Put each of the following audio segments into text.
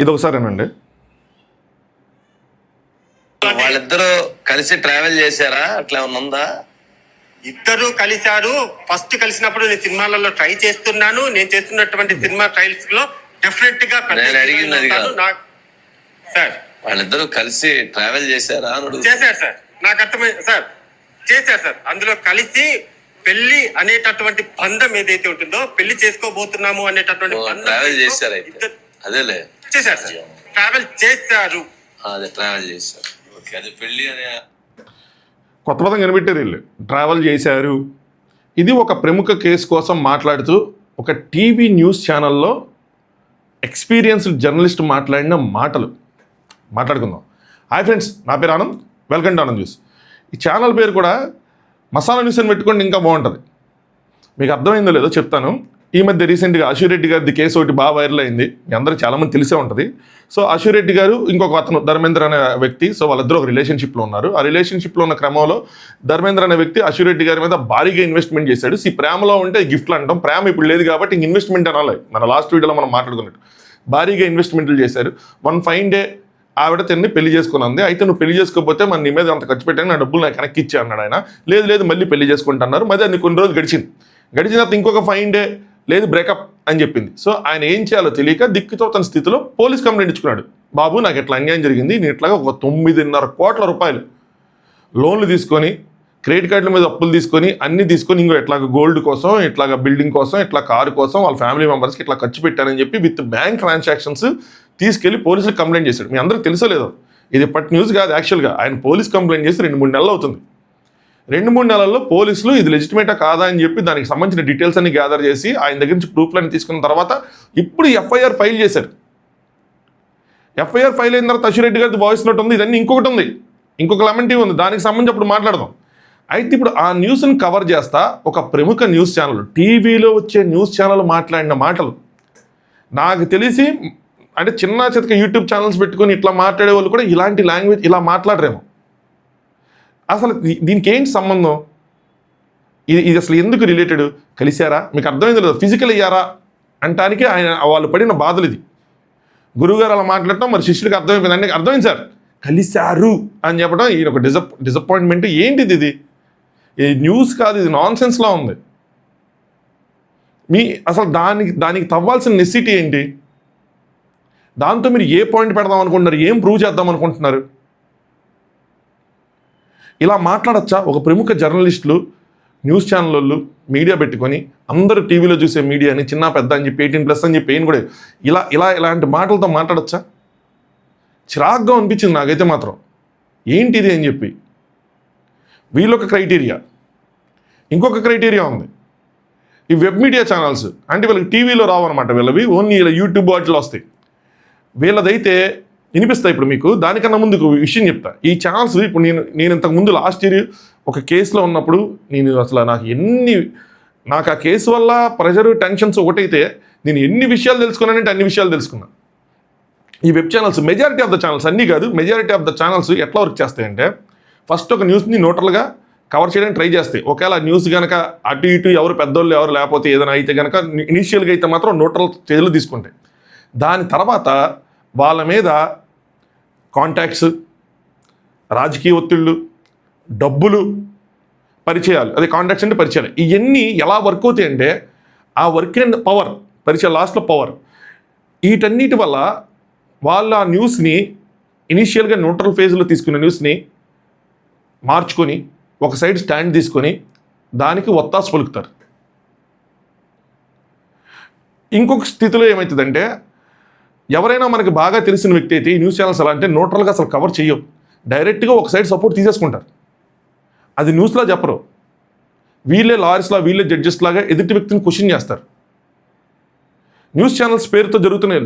ఇది ఒకసారేనండి. వాళ్ళిద్దరూ కలిసి ట్రావెల్ చేశారా? అట్లా ఏమన్నా ఉందా? ఇద్దరు కలిశారు. ఫస్ట్ కలిసినప్పుడు నేను సినిమాలలో ట్రై చేస్తున్నాను. నేను చేస్తున్నటువంటి సినిమా ట్రయల్స్ లో డెఫినెట్ గా నేను అడిగింది అది కాదు. సార్ వాళ్ళిద్దరూ కలిసి ట్రావెల్ చేశారా? చేశారు సార్, నాకు అర్థమైంది సార్, చేశారు సార్. అందులో కలిసి పెళ్లి అనేటటువంటి బంధం ఏదైతే ఉంటుందో, పెళ్లి చేసుకోబోతున్నాము అనేటటువంటి ట్రావెల్ చేశారు. అదేలే చేశారు సార్, ట్రావెల్ చేశారు. అదే ట్రావెల్ చేశారు. ఓకే, అది పెళ్లి అనే కొత్త పదం కనిపెట్టారు వీళ్ళు, ట్రావెల్ చేశారు. ఇది ఒక ప్రముఖ కేసు కోసం మాట్లాడుతూ ఒక టీవీ న్యూస్ ఛానల్లో ఎక్స్పీరియన్స్డ్ జర్నలిస్ట్ మాట్లాడిన మాటలు మాట్లాడుకుందాం. హాయ్ ఫ్రెండ్స్, నా పేరు Anand, welcome to Anand news. ఈ ఛానల్ పేరు కూడా మసాలా న్యూస్ అని పెట్టుకోండి, ఇంకా బాగుంటుంది. మీకు అర్థమైందో లేదో చెప్తాను. ఈ మధ్య రీసెంట్గా అశురెడ్డి గారిది కేసు ఒకటి బాగా వైరల్ అయింది, మీ అందరికీ చాలామంది తెలిసే ఉంటుంది. సో అశురెడ్డి గారు ఇంకొక అతను ధర్మేంద్ర అనే వ్యక్తి, సో వాళ్ళిద్దరూ ఒక రిలేషన్షిప్లో ఉన్నారు. ఆ రిలేషన్షిప్లో ఉన్న క్రమంలో ధర్మేంద్ర అనే వ్యక్తి అశురెడ్డి గారి మీద భారీగా ఇన్వెస్ట్మెంట్ చేశాడు. ఈ ప్రేమలో ఉంటే గిఫ్ట్లు అంటాం, ప్రేమ ఇప్పుడు లేదు కాబట్టి ఇంక ఇన్వెస్ట్మెంట్ అనాలి. మన లాస్ట్ వీడియోలో మనం మాట్లాడుకున్నట్టు భారీగా ఇన్వెస్ట్మెంట్లు చేశారు. వన్ ఫైన్ డే ఆవిడ తిన్ని పెళ్లి చేసుకున్నది. అయితే నువ్వు పెళ్లి చేసుకోకపోతే మన నీ మీద అంత ఖర్చు పెట్టాను, నా డబ్బులు నాకు వెనక్కి ఇచ్చా అన్నాడు ఆయన. లేదు మళ్ళీ పెళ్లి చేసుకుంటున్నారు. మరి అది కొన్ని రోజులు గడిచిన తర్వాత ఇంకొక ఫైన్ డే లేదు బ్రేకప్ అని చెప్పింది. సో ఆయన ఏం చేయాలో తెలియక దిక్కుతో తన స్థితిలో పోలీస్ కంప్లైంట్ ఇచ్చుకున్నాడు. బాబు, నాకు ఇట్లా అన్యాయం జరిగింది, నేను ఇట్లాగా ఒక 9.5 కోట్ల రూపాయలు లోన్లు తీసుకొని, క్రెడిట్ కార్డుల మీద అప్పులు తీసుకొని, అన్ని తీసుకొని, ఇంకో ఇట్లాగ గోల్డ్ కోసం, ఇట్లాగ బిల్డింగ్ కోసం, ఇట్లా కారు కోసం, వాళ్ళ ఫ్యామిలీ మెంబర్స్కి ఇట్లా ఖర్చు పెట్టానని చెప్పి విత్ బ్యాంక్ ట్రాన్సాక్షన్స్ తీసుకెళ్లి పోలీసులకు కంప్లైంట్ చేశాడు. మీ అందరికి తెలుసో లేదో, ఇది ఇప్పటి న్యూస్ కాదు. యాక్చువల్గా ఆయన పోలీస్ కంప్లైంట్ చేసి 2-3 నెలలు అవుతుంది. 2-3 నెలల్లో పోలీసులు ఇది లెజిటిమేటా కాదా అని చెప్పి దానికి సంబంధించిన డీటెయిల్స్ అన్ని గ్యాదర్ చేసి ఆయన దగ్గర నుంచి ప్రూఫ్లన్నీ తీసుకున్న తర్వాత ఇప్పుడు ఎఫ్ఐఆర్ ఫైల్ చేశారు. ఎఫ్ఐఆర్ ఫైల్ అయిన తర్వాత అశురెడ్డి గారిది వాయిస్ నోట్ ఉంది, ఇదన్నీ ఇంకొకటి ఉంది, ఇంకొక లెమన్ ఉంది, దానికి సంబంధించి అప్పుడు మాట్లాడదాం. అయితే ఇప్పుడు ఆ న్యూస్ని కవర్ చేస్తా ఒక ప్రముఖ న్యూస్ ఛానల్, టీవీలో వచ్చే న్యూస్ ఛానల్ మాట్లాడిన మాటలు నాకు తెలిసి, అంటే చిన్న చితక యూట్యూబ్ ఛానల్స్ పెట్టుకొని ఇట్లా మాట్లాడే వాళ్ళు కూడా ఇలాంటి లాంగ్వేజ్ ఇలా మాట్లాడరేమో. అసలు దీనికి ఏంటి సంబంధం? ఇది అసలు ఎందుకు రిలేటెడ్? కలిశారా? మీకు అర్థమైంది లేదు, ఫిజికల్ అయ్యారా అంటానికి ఆయన వాళ్ళు పడిన బాధలు. ఇది గురువుగారు అలా మాట్లాడటం మరి శిష్యుడికి అర్థమైపోయింది, అంటే అర్థమైంది సార్ కలిశారు అని చెప్పడం ఈయన ఒక డిసప్పాయింట్మెంట్. ఏంటిది? ఇది న్యూస్ కాదు, ఇది నాన్ సెన్స్లా ఉంది. అసలు దానికి తవ్వాల్సిన నెసిటీ ఏంటి? దాంతో మీరు ఏ పాయింట్ పెడదాం అనుకుంటున్నారు? ఏం ప్రూవ్ చేద్దాం అనుకుంటున్నారు? ఇలా మాట్లాడచ్చా? ఒక ప్రముఖ జర్నలిస్టులు, న్యూస్ ఛానల్ వాళ్ళు మీడియా పెట్టుకొని అందరూ టీవీలో చూసే మీడియాని చిన్న పెద్ద అని చెప్పి 18+ అని చెప్పి కూడా ఇలాంటి మాటలతో మాట్లాడచ్చా? చిరాగ్గా అనిపించింది నాకైతే మాత్రం. ఏంటిది అని చెప్పి వీళ్ళొక క్రైటీరియా, ఇంకొక క్రైటీరియా ఉంది. ఈ వెబ్ మీడియా ఛానల్స్ అంటే వీళ్ళకి టీవీలో రావన్నమాట, వీళ్ళవి ఓన్లీ ఇలా యూట్యూబ్ వాటిలో వస్తాయి. వీళ్ళదైతే వినిపిస్తాయి. ఇప్పుడు మీకు దానికన్నా ముందు ఒక విషయం చెప్తా. ఈ ఛానల్స్ ఇప్పుడు నేను ఇంతకుముందు లాస్ట్ ఇయర్ ఒక కేసులో ఉన్నప్పుడు నేను అసలు నాకు ఆ కేసు వల్ల ప్రెషర్ టెన్షన్స్ ఒకటైతే నేను ఎన్ని విషయాలు తెలుసుకున్నానంటే అన్ని విషయాలు తెలుసుకున్నా. ఈ web channels majority of the channels, అన్నీ కాదు మెజారిటీ ఆఫ్ ద ఛానల్స్ ఎట్లా వర్క్ చేస్తాయంటే, ఫస్ట్ ఒక న్యూస్ని న్యూట్రల్గా కవర్ చేయడానికి ట్రై చేస్తాయి. ఒకవేళ న్యూస్ కనుక అటు ఇటు ఎవరు పెద్దోళ్ళు ఎవరు లేకపోతే ఏదైనా అయితే కనుక ఇనీషియల్గా అయితే మాత్రం న్యూట్రల్ స్టేజ్లో తీసుకుంటాయి. దాని తర్వాత వాళ్ళ మీద కాంటాక్ట్స్, రాజకీయ ఒత్తిళ్ళు, డబ్బులు, పరిచయాలు, అదే కాంటాక్ట్స్ అంటే పరిచయాలు, ఇవన్నీ ఎలా వర్క్ అవుతాయి అంటే ఆ వర్క్ అండ్ పవర్, పరిచయం లాస్ట్లో పవర్, వీటన్నిటి వల్ల వాళ్ళ ఆ న్యూస్ని ఇనీషియల్గా న్యూట్రల్ ఫేజ్లో తీసుకున్న న్యూస్ని మార్చుకొని ఒక సైడ్ స్టాండ్ తీసుకొని దానికి ఒత్తాసు పలుకుతారు. ఇంకొక స్థితిలో ఏమవుతుందంటే, ఎవరైనా మనకి బాగా తెలిసిన వ్యక్తి అయితే ఈ న్యూస్ ఛానల్స్ ఎలా అంటే న్యూట్రల్గా అసలు కవర్ చేయవు, డైరెక్ట్గా ఒక సైడ్ సపోర్ట్ తీసేసుకుంటారు. అది న్యూస్లా చెప్పరు, వీళ్ళే లాయర్స్లా, వీళ్ళే జడ్జెస్ లాగా ఎదుటి వ్యక్తిని క్వశ్చన్ చేస్తారు. న్యూస్ ఛానల్స్ పేరుతో జరుగుతున్న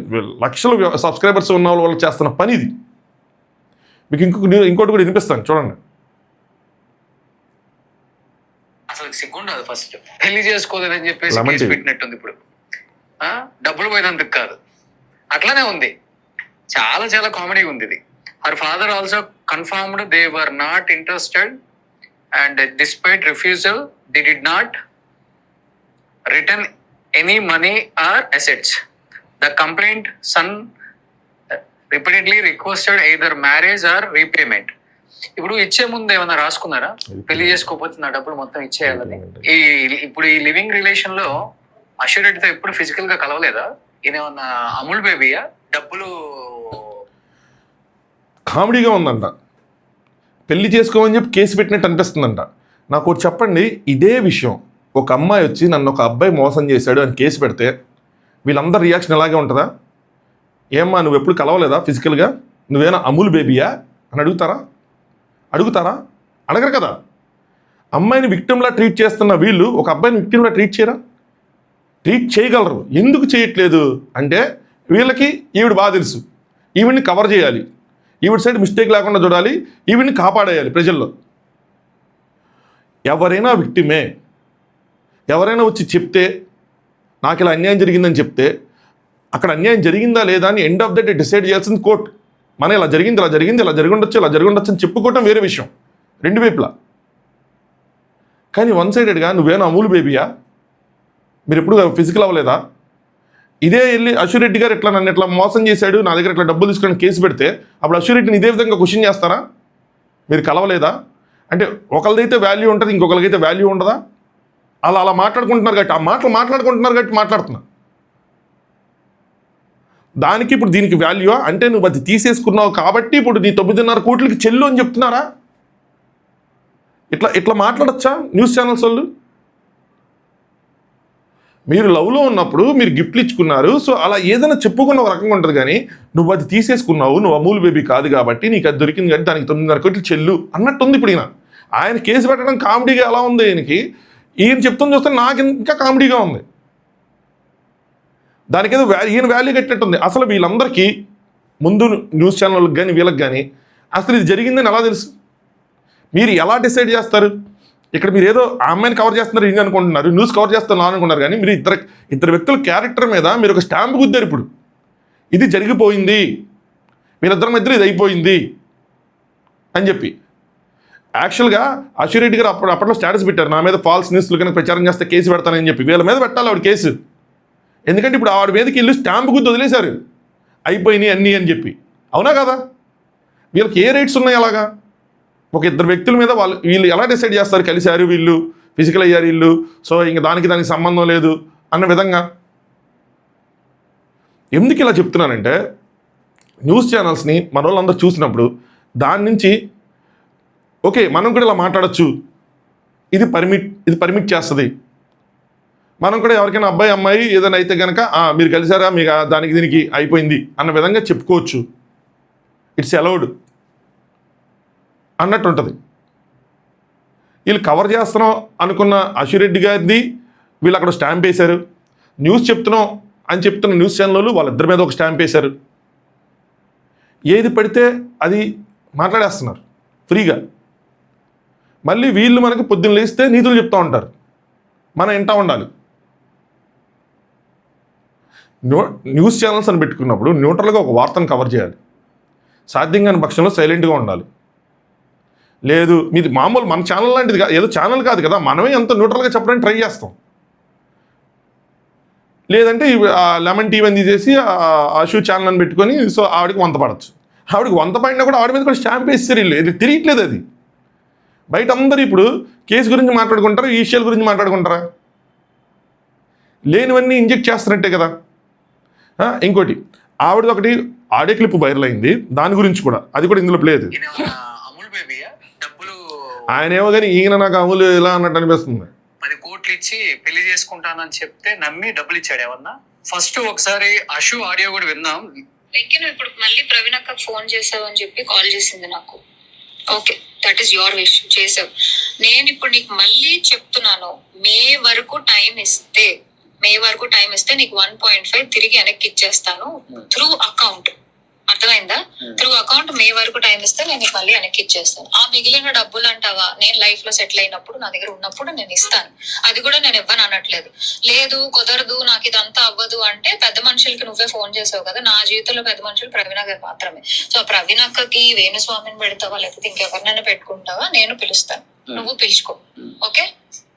లక్షల సబ్స్క్రైబర్స్ ఉన్న వాళ్ళు చేస్తున్న పని ఇది. మీకు ఇంకోటి కూడా వినిపిస్తాను, చూడండి. అసలు సిగ్గుండదు, ఫస్ట్ పెళ్లి చేసుకోదని చెప్పేసి కేసు పెట్టినట్టుంది. ఇప్పుడు డబ్బులు పోయినందుకు కాదు, అట్లానే ఉంది. చాలా చాలా కామెడీ ఉంది ఇది. Her father also confirmed they were not interested and despite refusal they did not return any money or assets. The complaint son repeatedly requested either marriage or repayment. ఇప్పుడు ఇచ్చే ముందు ఏమైనా రాసుకున్నారా పెళ్లి చేసుకోకపోతే నా డబ్బులు మొత్తం ఇచ్చేయాలని? ఇప్పుడు ఈ లివింగ్ రిలేషన్ లో అష్యూరెడ్డితో ఎప్పుడు ఫిజికల్ గా కలవలేదా? ఇదేమన్నా అమూల్ బేబీయా? డబ్బులు కామెడీగా ఉందంట, పెళ్లి చేసుకోమని చెప్పి కేసు పెట్టినట్టు అనిపిస్తుందంట. నాకు ఒకటి చెప్పండి, ఇదే విషయం ఒక అమ్మాయి వచ్చి నన్ను ఒక అబ్బాయి మోసం చేశాడు అని కేసు పెడితే వీళ్ళందరి రియాక్షన్ ఇలాగే ఉంటుందా? ఏమ్మా నువ్వు ఎప్పుడు కలవలేదా ఫిజికల్గా, నువ్వేనా అమూల్ బేబీయా అని అడుగుతారా? అడగరు కదా. అమ్మాయిని విక్టిమ్లా ట్రీట్ చేస్తున్న వీళ్ళు ఒక అబ్బాయిని విక్టిమ్లా ట్రీట్ చేయరా? ట్రీట్ చేయగలరు. ఎందుకు చేయట్లేదు అంటే వీళ్ళకి ఈవిడ బాగా తెలుసు, ఈవిడ్ని కవర్ చేయాలి, ఈవిడ సైడ్ మిస్టేక్ లేకుండా చూడాలి, ఈవిడ్ని కాపాడేయాలి ప్రజల్లో. ఎవరైనా విక్టిమే, ఎవరైనా వచ్చి చెప్తే నాకు ఇలా అన్యాయం జరిగిందని చెప్తే అక్కడ అన్యాయం జరిగిందా లేదా అని end of the day decide చేయాల్సింది కోర్టు. మన ఇలా జరిగింది ఇలా జరిగి ఉండొచ్చు అని చెప్పుకోవటం వేరే విషయం, రెండు వైపులా. కానీ వన్ సైడెడ్గా నువ్వేనా అమూల్ బేబీయా, మీరు ఎప్పుడు ఫిజికల్ అవ్వలేదా? ఇదే వెళ్ళి అష్యూరెడ్డి గారు ఇట్లా నన్ను ఇట్లా మోసం చేశాడు, నా దగ్గర ఇట్లా డబ్బులు తీసుకొని కేసు పెడితే అప్పుడు అష్యూరెడ్డిని ఇదే విధంగా క్వశ్చన్ చేస్తారా? మీరు కలవలేదా అంటే ఒకరిదైతే వాల్యూ ఉంటుంది, ఇంకొకరికైతే వాల్యూ ఉండదా? అలా మాట్లాడుకుంటున్నారు కాబట్టి, ఆ మాటలు మాట్లాడుకుంటున్నారు కాబట్టి మాట్లాడుతున్నా. దానికి ఇప్పుడు దీనికి వాల్యూ అంటే నువ్వు అది తీసేసుకున్నావు కాబట్టి ఇప్పుడు నీ 9.5 కోట్లకి చెల్లు అని చెప్తున్నారా? ఇట్లా మాట్లాడచ్చా న్యూస్ ఛానల్స్ వాళ్ళు? మీరు లవ్లో ఉన్నప్పుడు మీరు గిఫ్ట్లు ఇచ్చుకున్నారు, సో అలా ఏదైనా చెప్పుకున్న ఒక రకంగా ఉంటుంది. కానీ నువ్వు అది తీసేసుకున్నావు, నువ్వు అమూల్ బేబీ కాదు కాబట్టి నీకు అది దొరికింది కాబట్టి దానికి 9.5 కోట్లు చెల్లు అన్నట్టుంది. ఇప్పుడు ఆయన కేసు పెట్టడం కామెడీగా ఎలా ఉంది ఈయనకి, ఈయన చెప్తుంది చూస్తే నాకు ఇంకా కామెడీగా ఉంది. దానికేదో ఈయన వాల్యూ కట్టినట్టుంది. అసలు వీళ్ళందరికీ ముందు న్యూస్ ఛానళ్ళకి కానీ వీళ్ళకి కానీ అసలు ఇది జరిగిందని ఎలా తెలుసు? మీరు ఎలా డిసైడ్ చేస్తారు? ఇక్కడ మీరు ఏదో ఆ అమ్మాయిని కవర్ చేస్తున్నారు ఇది అనుకుంటున్నారు, న్యూస్ కవర్ చేస్తున్నారు అనుకున్నారు. కానీ మీరు ఇద్దరు వ్యక్తుల క్యారెక్టర్ మీద మీరు ఒక స్టాంప్ గుద్దారు. ఇప్పుడు ఇది జరిగిపోయింది, వీళ్ళిద్దరి మధ్యలో ఇది అయిపోయింది అని చెప్పి. యాక్చువల్గా అష్యూరెడ్డి గారు అప్పట్లో స్టేటస్ పెట్టారు, నా మీద ఫాల్స్ న్యూస్లు కనుక ప్రచారం చేస్తే కేసు పెడతానని చెప్పి. వీళ్ళ మీద పెట్టాలి ఆవిడ కేసు, ఎందుకంటే ఇప్పుడు ఆవిడ మీదకి వెళ్ళి స్టాంప్ గుద్ది వదిలేశారు, అయిపోయినాయి అన్నీ అని చెప్పి. అవునా కదా? వీళ్ళకి ఏ రైట్స్ ఉన్నాయి అలాగా? ఒక ఇద్దరు వ్యక్తుల మీద వీళ్ళు ఎలా డిసైడ్ చేస్తారు? కలిశారు వీళ్ళు, ఫిజికల్ అయ్యారు వీళ్ళు, సో ఇంక దానికి సంబంధం లేదు అన్న విధంగా. ఎందుకు ఇలా చెప్తున్నానంటే న్యూస్ ఛానల్స్ని మన వాళ్ళందరూ చూసినప్పుడు దాని నుంచి ఓకే మనం కూడా ఇలా మాట్లాడచ్చు, ఇది పర్మిట్ చేస్తుంది. మనం కూడా ఎవరికైనా అబ్బాయి అమ్మాయి ఏదైనా అయితే కనుక మీరు కలిసారా, మీకు దానికి దీనికి అయిపోయింది అన్న విధంగా చెప్పుకోవచ్చు, ఇట్స్ అలౌడ్ అన్నట్టు ఉంటుంది. వీళ్ళు కవర్ చేస్తున్నాం అనుకున్న అష్యూరెడ్డి గారిది వీళ్ళు అక్కడ స్టాంప్ వేశారు, న్యూస్ చెప్తున్నాం అని చెప్తున్న న్యూస్ ఛానళ్ళు వాళ్ళిద్దరి మీద ఒక స్టాంప్ వేశారు. ఏది పడితే అది మాట్లాడేస్తున్నారు ఫ్రీగా. మళ్ళీ వీళ్ళు మనకి పొద్దున్న లేస్తే నీతులు చెప్తూ ఉంటారు, మనం వింటూ ఉండాలి. న్యూస్ ఛానల్స్ అని పెట్టుకున్నప్పుడు న్యూట్రల్గా ఒక వార్తను కవర్ చేయాలి, సాధ్యం కాని పక్షంలో సైలెంట్గా ఉండాలి. లేదు మీది మామూలు మన ఛానల్ లాంటిది కాదు, ఏదో ఛానల్ కాదు కదా, మనమే ఎంత న్యూట్రల్గా చెప్పడానికి ట్రై చేస్తాం. లేదంటే లెమన్ టీవీ అని తీసేసి షూ ఛానల్ అని పెట్టుకొని సో ఆవిడకి వంత పడచ్చు. ఆవిడకి వంత పడినా కూడా ఆవిడ మీద కూడా స్టాంప్ వేస్తారు వీళ్ళు, ఇది తిరిగట్లేదు. అది బయట అందరూ ఇప్పుడు కేసు గురించి మాట్లాడుకుంటారు, ఈ విషయాల గురించి మాట్లాడుకుంటారా? లేనివన్నీ ఇంజెక్ట్ చేస్తున్నట్టే కదా. ఇంకోటి ఆవిడ ఒకటి ఆడియో క్లిప్ వైరల్ అయింది, దాని గురించి కూడా, అది కూడా ఇందులో లేదు. ఆయన ఏమో కానీ ఈయన నాకు అమూలు ఇలా అన్నట్టు అనిపిస్తుంది. 10 కోట్లు ఇచ్చి పెళ్లి చేసుకుంటానని చెప్తే నమ్మి డబ్బులు ఇచ్చాడు ఏమన్నా? ఫస్ట్ ఒకసారి అషు ఆడియో కూడా విందాం. నువ్వు ఇప్పుడు మళ్ళీ ప్రవీణ్ అక్క ఫోన్ చేసావు అని చెప్పి కాల్ చేసింది నాకు. Okay, that is your wish, చేసావు. నేను ఇప్పుడు నీకు మళ్ళీ చెప్తున్నాను, మే వరకు టైం ఇస్తే నీకు 1.5 తిరిగి వెనక్కి ఇచ్చేస్తాను త్రూ అకౌంట్. అర్థమైందా? త్రూ అకౌంట్ మే వరకు టైం ఇస్తే నేను నీకు మళ్ళీ వెనక్కి ఇచ్చేస్తాను. ఆ మిగిలిన డబ్బులు అంటావా, నేను లైఫ్ లో సెటిల్ అయినప్పుడు నా దగ్గర ఉన్నప్పుడు నేను ఇస్తాను, అది కూడా నేను ఇవ్వను అనట్లేదు. లేదు కుదరదు నాకు ఇదంతా అవ్వదు అంటే పెద్ద మనుషులకి నువ్వే ఫోన్ చేసావు కదా, నా జీవితంలో పెద్ద మనుషులు ప్రవీణ గారు మాత్రమే. సో ప్రవీణ అక్కకి వేణుస్వామిని పెడతావా లేకపోతే ఇంకెవరినైనా పెట్టుకుంటావా, నేను పిలుస్తాను, నువ్వు పిలుచుకో. ఓకే,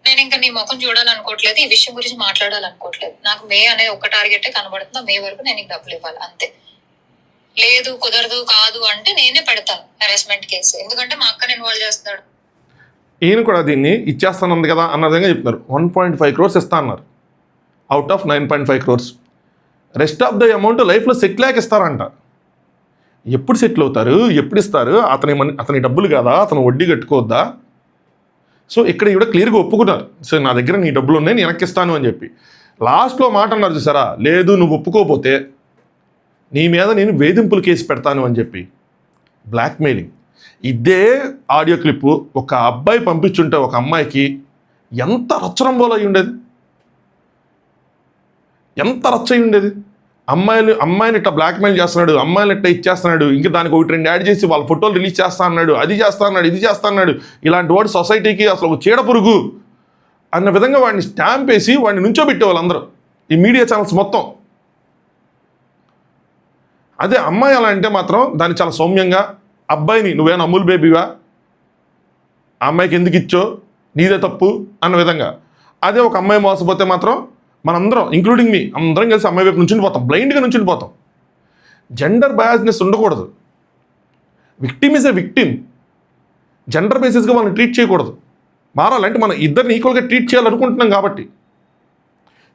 నేను ఇంకా నీ ముఖం చూడాలనుకోవట్లేదు, ఈ విషయం గురించి మాట్లాడాలనుకోవట్లేదు. నాకు మే అనే ఒక టార్గెటే కనబడుతుందా, మే వరకు నేను నీకు డబ్బులు ఇవ్వాలి అంతే. లేదు కుదరదు కాదు అంటే నేనే పెడతాను హెరాస్మెంట్ కేసు, ఎందుకంటే మా అక్కని ఇన్వాల్వ్ చేస్తాడు. ఈయన కూడా దీన్ని ఇచ్చేస్తానంది కదా అన్న విధంగా చెప్తున్నారు. 1.5 crores ఇస్తా అన్నారు out of 9.5 crores. Rest of the amount లైఫ్లో సెటిల్ అయ్యాక ఇస్తారంట. ఎప్పుడు సెటిల్ అవుతారు, ఎప్పుడు ఇస్తారు? అతని డబ్బులు కాదా, అతను వడ్డీ కట్టుకోవద్దా? సో ఇక్కడ ఈవిడ క్లియర్గా ఒప్పుకున్నారు, సో నా దగ్గర నీ డబ్బులు ఉన్నాయి నేను వెనక్కిస్తాను అని చెప్పి. లాస్ట్లో మాట అన్నారు చూసారా, లేదు నువ్వు ఒప్పుకోకపోతే నీ మీద నేను వేధింపులు కేసు పెడతాను అని చెప్పి. బ్లాక్మెయిలింగ్. ఇదే ఆడియో క్లిప్పు ఒక అబ్బాయి పంపించుంటే ఒక అమ్మాయికి ఎంత రచ్చరంబోలు అయి ఉండేది, ఎంత రచ్చ అయి ఉండేది. అమ్మాయిని ఇట్లా బ్లాక్మెయిల్ చేస్తున్నాడు, అమ్మాయిని ఇట్లా ఇచ్చేస్తున్నాడు, ఇంకా దానికి 1-2 యాడ్ చేసి వాళ్ళ ఫోటోలు రిలీజ్ చేస్తా అన్నాడు, అది చేస్తా అన్నాడు, ఇది చేస్తా అన్నాడు. ఇలాంటి వాడు సొసైటీకి అసలు ఒక చీడ పురుగు అన్న విధంగా వాడిని స్టాంప్ వేసి వాడిని నుంచోబెట్టే వాళ్ళందరూ, ఈ మీడియా ఛానల్స్ మొత్తం. అదే అమ్మాయి అలా అంటే మాత్రం దాన్ని చాలా సౌమ్యంగా, అబ్బాయిని నువ్వేనా అమూల్ బేబీవా, ఆ అమ్మాయికి ఎందుకు ఇచ్చో నీదే తప్పు అన్న విధంగా. అదే ఒక అమ్మాయి మోసపోతే మాత్రం మనందరం ఇంక్లూడింగ్ మీ అందరం కలిసి అమ్మాయి వైపు నుంచి పోతాం, బ్లైండ్గా నుంచి పోతాం. జెండర్ బయాస్నెస్ ఉండకూడదు. Victim is a victim. Gender బేసిస్గా మనం ట్రీట్ చేయకూడదు. మారాలంటే మనం ఇద్దరిని ఈక్వల్గా ట్రీట్ చేయాలనుకుంటున్నాం కాబట్టి.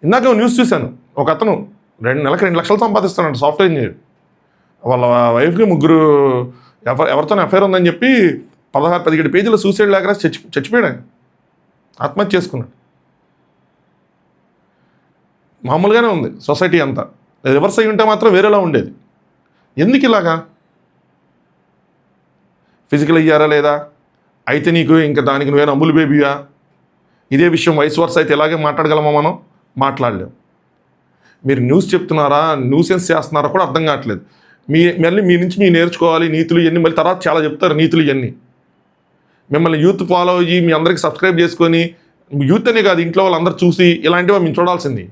ఇందాక న్యూస్ చూశాను, ఒక అతను 2 నెలలకు 2 లక్షలు సంపాదిస్తానంట, సాఫ్ట్వేర్ ఇంజనీర్. వాళ్ళ వైఫ్కి 3 ఎవరితో అఫైర్ ఉందని చెప్పి 16-17 పేజీల సూసైడ్ లేక చచ్చిపోయాడు, ఆత్మహత్య చేసుకున్నాడు. మామూలుగానే ఉంది సొసైటీ అంతా. రివర్స్ అయ్యి ఉంటే మాత్రం వేరేలా ఉండేది. ఎందుకు ఇలాగా? ఫిజికల్ అయ్యారా లేదా, అయితే నీకు ఇంకా దానికి నువ్వేనా అమూల్ బేబీయా? ఇదే విషయం వయసు వరుస అయితే ఇలాగే మాట్లాడగలమా? మనం మాట్లాడలేం. మీరు న్యూస్ చెప్తున్నారా, న్యూసెన్స్ చేస్తున్నారా కూడా అర్థం కావట్లేదు. మళ్ళీ మీ నుంచి మీరు నేర్చుకోవాలి నీతులు ఇవన్నీ, మళ్ళీ తర్వాత చాలా చెప్తారు నీతులు ఇవన్నీ. మిమ్మల్ని యూత్ ఫాలో అయ్యి మీ అందరికి సబ్స్క్రైబ్ చేసుకొని, యూత్ అనే కాదు ఇంట్లో వాళ్ళందరూ చూసి ఇలాంటివి మేము చూడాల్సింది.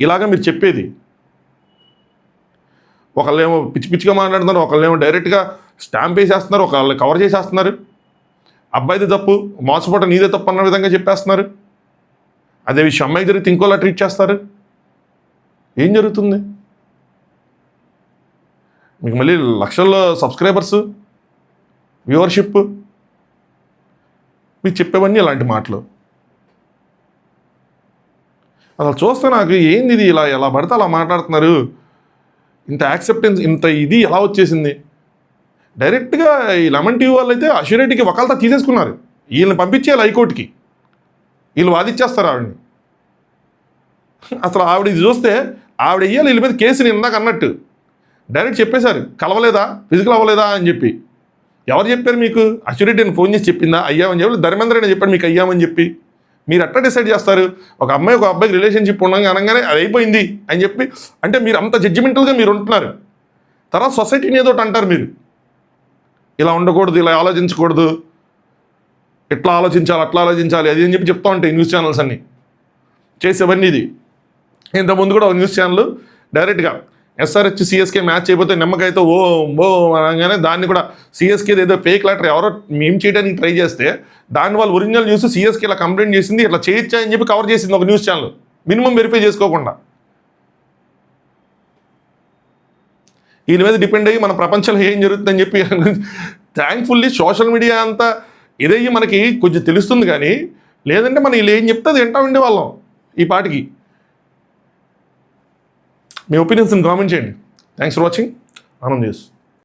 ఇలాగ మీరు చెప్పేది. ఒకళ్ళేమో పిచ్చి పిచ్చిగా మాట్లాడుతున్నారు, ఒకళ్ళేమో డైరెక్ట్గా స్టాంప్ వేసేస్తున్నారు, ఒకళ్ళు కవర్ చేసేస్తున్నారు. అబ్బాయిది తప్పు, మోసపోవటం నీదే తప్పు అన్న విధంగా చెప్పేస్తున్నారు. అదే విషయం అమ్మాయి జరిగితే ఇంకోలా ట్రీట్ చేస్తారు. ఏం జరుగుతుంది? మీకు మళ్ళీ లక్షల్లో సబ్స్క్రైబర్స్, వ్యూవర్షిప్, మీరు చెప్పేవన్నీ ఇలాంటి మాటలు. అసలు చూస్తే నాకు ఏంది ఇది, ఎలా పడితే అలా మాట్లాడుతున్నారు. ఇంత యాక్సెప్టెన్స్, ఇంత ఇది ఎలా వచ్చేసింది? డైరెక్ట్గా ఈ లెమన్ టీవీ వాళ్ళు అయితే అష్యూరిటీకి వకాల్తా తీసేసుకున్నారు. వీళ్ళని పంపించేయాలి హైకోర్టుకి, వీళ్ళు వాదిచ్చేస్తారు ఆవిడని. అసలు ఆవిడ ఇది చూస్తే ఆవిడ వెయ్యాలి వీళ్ళ మీద కేసుని. ఇందాక అన్నట్టు డైరెక్ట్ చెప్పేశారు, కలవలేదా, ఫిజికల్ అవ్వలేదా అని చెప్పి. ఎవరు చెప్పారు మీకు? అష్యూరిటీని ఫోన్ చేసి చెప్పిందా అయ్యామని చెప్పి? ధర్మేంద్రనే చెప్పాడు మీకు అయ్యామని చెప్పి. మీరు ఎట్లా డిసైడ్ చేస్తారు? ఒక అమ్మాయి ఒక అబ్బాయికి రిలేషన్షిప్ అనగానే అది అయిపోయింది అని చెప్పి అంటే మీరు అంత జడ్జిమెంటల్గా మీరు ఉంటున్నారు. తర్వాత సొసైటీని ఏదో అంటారు మీరు, ఇలా ఉండకూడదు, ఇలా ఆలోచించకూడదు, ఎట్లా ఆలోచించాలి, అట్లా ఆలోచించాలి, అది అని చెప్పి చెప్తా ఉంటాయి న్యూస్ ఛానల్స్ అన్నీ చేసేవన్నీ. ఇది ఇంతకుముందు కూడా ఒక న్యూస్ ఛానల్ డైరెక్ట్గా SRH CSK మ్యాచ్ అయిపోతే నిమ్మకాయతో ఓ అనగానే దాన్ని కూడా CSKది ఏదో ఫేక్ లెటర్ ఎవరో మేము చేయడానికి ట్రై చేస్తే దాన్ని వాళ్ళు ఒరిజినల్ న్యూస్ CSK ఇలా కంప్లైంట్ చేసింది, ఇట్లా చేయొచ్చా అని చెప్పి కవర్ చేసింది ఒక న్యూస్ ఛానల్, మినిమం వెరిఫై చేసుకోకుండా. వీళ్ళ మీద డిపెండ్ అయ్యి మన ప్రపంచంలో ఏం జరుగుతుందని చెప్పి థ్యాంక్ఫుల్లీ సోషల్ మీడియా అంతా ఇదయ్యి మనకి కొంచెం తెలుస్తుంది. కానీ లేదంటే మనం వీళ్ళు ఏం చెప్తే అది వింటా ఉండేవాళ్ళం ఈ పాటికి. మీ ఒపీనియన్స్ని కామెంట్ చేయండి. Thanks for watching. Anand news.